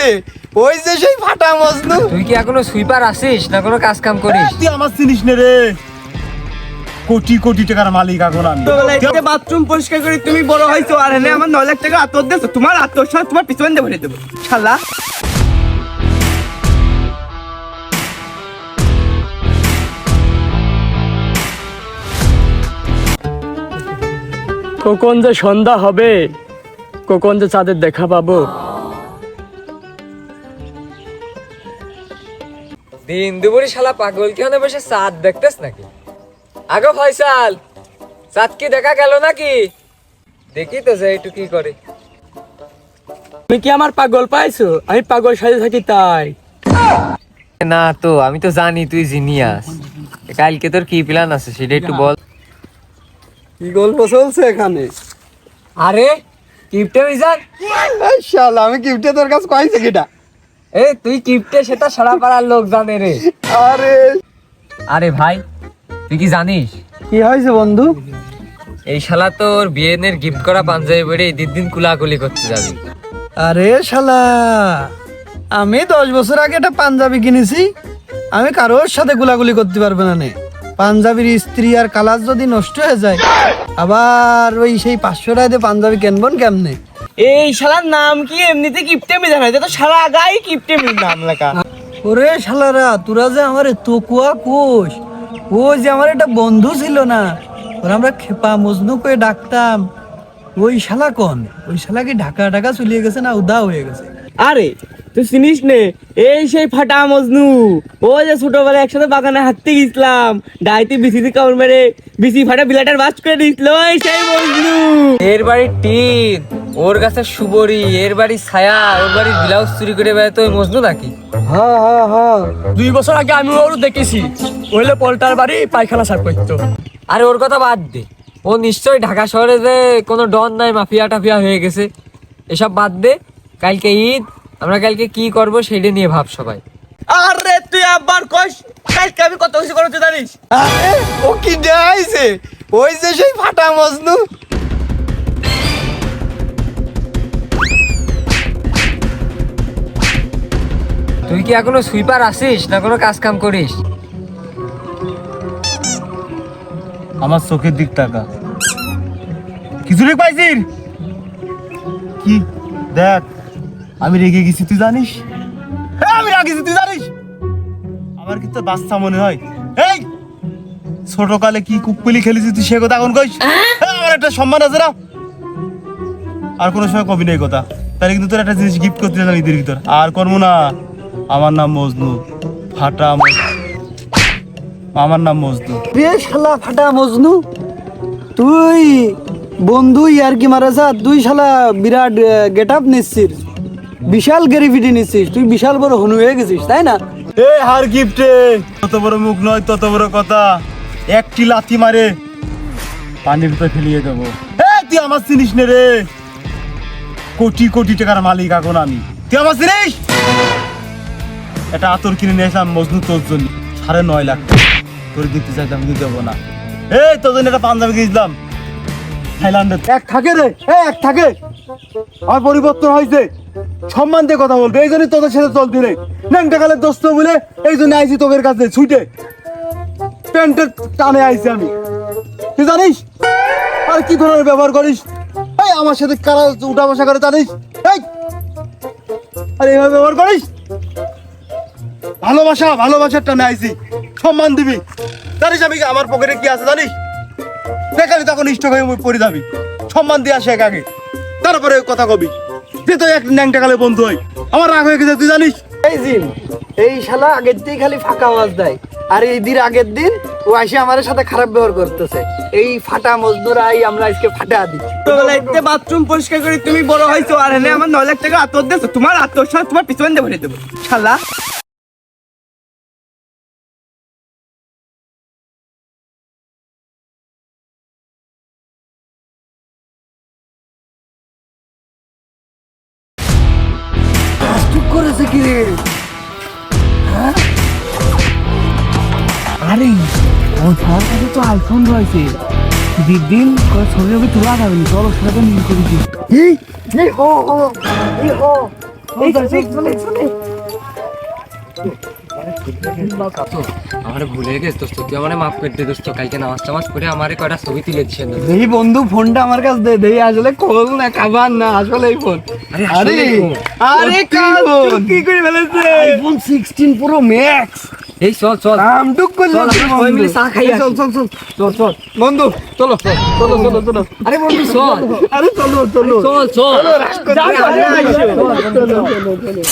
আইছে ওই যে সেই ফাটা মজনু। তুই কি এখনো সুইপার আসিস না কোনো কাজ কাম করিস? তুই আমার চিনিস নে রে, কোটি কোটি টাকার মালিক এখন আমি। ছোটবেলায় বাথরুম পরিষ্কার করে তুমি বড় হইছো, আর এনে আমার 9 লাখ টাকা আতর দিছো। তোমার আতর সব তোমার পিছনে দিয়ে ভরে দেবো শালা। কখন যে সন্ধ্যা হবে, কখন যে চাঁদের দেখা পাবো। দিন দুপুরে শালা পাগল কি হনে বসে চাঁদ দেখতেছ নাকি? আগো ফয়সাল, চাঁদ কি দেখা গেল নাকি? দেখি তো যে একটু কি করে। তুমি কি আমার পাগল পাইছো? আমি পাগল সাজে থাকি তাই। না তো, আমি তো জানি তুই জিনিয়াস। কালকে তোর কি প্ল্যান আছে সেটা একটু বল। কি গল্প চলছে এখানে? আরে কিপটে মিজান, এই শালা আমি গিফটে তোর কাছে কইছে কিটা? এ তুই কিপটে সেটা সারা পাড়ার লোক জানে রে। আরে আরে ভাই, তুই কি জানিস কি হয়েছে বন্ধু? এই শালা তোর বিয়েনের গিফট করা পাঞ্জাবি পরে ঈদের দিন কুলাকুলি করতে যাবি। আরে শালা, আমি 10 বছর আগে একটা পাঞ্জাবি কিনেছি। আমি কারোর সাথে গুলাগুলি করতে পারবো না নে। পাঞ্জাবির স্ত্রী আর কালার যদি নষ্ট হয়ে যায়, আবার ওই সেই 500 টাকা দিয়ে পাঞ্জাবি কিনবন কেমনে? এই শালার নাম কি এমনিতে কিপটে মি জানাই, তো সারা গায়ে কিপটে মি নাম লেখা। ওরে শালারা, তোরা যে আমার তকুয়া কোষ, ও যে আমার একটা বন্ধু ছিল না, ওরা আমরা খেপা মজনু করে ডাকতাম। ওই শালা কোন? ওই শালা কি ঢাকা ঢাকা চলিয়ে গেছে না উদা হয়ে গেছে? আরে তুই চিনিস নে, এই সেই ফাটা মজনু। ও যে ছোটবেলায় একসাথে বাগানে হাঁটতে গেছিলাম, ডাইতে বিসিতে কামড় মেরে বিসি ফাটা বিলাটার বাস করে দিয়েছিল, ওই সেই মজনু। এর বাড়ির টিন, ওর কাছে সুবরি, এর বাড়ির ছায়া, ওর বাড়ির ব্লাউজ চুরি করে বেড়াতো ওই মজনু নাকি? হ্যাঁ হ্যাঁ হ্যাঁ, 2 বছর আগে আমি ওর দেখেছি, ওইলে পল্টার বাড়ি পায়খানা সাফ করতো। আরে ওর কথা বাদ দে, ও নিশ্চয়ই ঢাকা শহরে যে কোনো ডন নাই, মাফিয়া টাফিয়া হয়ে গেছে। এসব বাদ দে, কালকে ঈদ, আমরা কালকে কি করব সেটা নিয়ে ভাব সবাই। আরে তুই আবার কইস, কালকে আমি কত কিছু করতে জানিস? আরে ও কি আইছে ওই যে সেই ফাটা মজনু। তুই কি এখনো সুইপার আসিস না কোনো কাজ কাম করিস? আমার চোখের দিক তাকা, কিছু রেখ পাইছিস কি? দেখ আমি রেগে গেছি তুই জানিস? হ্যাঁ আমি রাগেছি তুই জানিস? আমার কি তোর বাচ্চা মনে হয়? এই ছোটকালে কি কুকুলি খেলেছি তুই সে কথা এখন কইস? হ্যাঁ আমার একটা সম্মান আছে না, আর কোনো সময় কবি নেই কথা। তাহলে কিন্তু তোর একটা জিনিস গিফট করতে চাই ঈদের ভিতর, আর করবো না। আমার নাম মজনু, ফাটা আমার নাম মজনু। রে শালা ফাটা মজনু, তুই বন্ধু আর কি মারা যা, তুই শালা বিরাট গেট আপ নিচ্ছিস, বিশাল গ্যারিভিটি নিচ্ছিস, তুই বিশাল বড় হনু হয়ে গেছিস তাই না? এ হার গিফটে তত বড় মুখ নয় তত বড় কথা, একটি লাথি মারে পানির ভিতরে ফেলিয়ে দেবো। তুই আমার চিনিস নে রে, কোটি কোটি টাকার মালিক এখন আমি। তুই আমার চিনিস? এটা আতর কিনে নিয়ে এসলাম মজনু তোর জন্য, 9.5 লাখ তোর দিতে চাইতাম, কিন্তু দেবো না। এই তোর জন্য একটা পাঞ্জাবি কিনছিলাম থাইল্যান্ডে। এক থাকে রে, এক থাকে। আমার পরিবর্তন হয়েছে, সম্মান দিয়ে কথা বলবে, এই জন্যই তোদের সাথে চলতি রে। ন্যাংটা কালের দোস্ত বলে এই জন্য আইছি তোদের কাছে ছুটে, প্যান্টের টানে আইছি আমি, তুই জানিস? আর কি ধরনের ব্যবহার করিস? এই আমার সাথে কারা উঠা বসা করে জানিস? এই আরে এইভাবে ব্যবহার করিস? ভালোবাসার টানে আইছি, সম্মান দিবি। জানিস আমি আমার পকেটে কি আছে জানিস? দেখালি তখন স্টক হয়ে পড়ে যাবি। সম্মান দিয়ে আসে আগে, তারপরে কথা কবি যে তো এক ন্যাংটা কালে বন্ধু হয়। আমার রাগ হয়ে গেছে তুই জানিস? এই জিন, এই শালা আগের দিন খালি ফাঁকা আওয়াজ দেয়, আর এই দিন আগের দিন ও এসে আমাদের সাথে খারাপ ব্যবহার করতেছে। এই ফাটা মজদুরাই আমরা আজকে ফাটা দিই। ছোটবেলায় বাথরুম পরিষ্কার করে তুমি বড় হইছো, আর এনে আমার 9 লাখ টাকা আতর দিছো। তোমার আতর সব তোমার পিছনে দিয়ে ভরে দেবো শালা। করেছে কি রে? আরে ওর সাথে তো আইফোন রয়েছে, দিন ছবি তোলা যাবে, চলো সেটা নিয়ে করেছি। এই হো হো, এই হো আমার ভুলে গেছে দোস্ত, তুই আমার মাফ করে দে দোস্ত। কালকে নামাজ টামাজ করে আমারে কয়টা ছবি তুলে দিছে না। দেহি বন্ধু ফোনটা আমার কাছে দে, দেহি আসলে খোল না কাবার না আসলে এই ফোন। আরে আরে আরে কি করে ফেলেছে আইফোন 16 প্রো ম্যাক্স। এই চল চল আমটুক করলে চল, আমরা সবাই মিলে চা খাই আসি। চল চল চল চল চল বন্ধু চলো চলো চলো চলো আরে বন্ধু চল, আরে চলো চলো চল চল চলো, রাশ করতে আরে, আরে, আরে, চলো, চলো, চলো, চলো।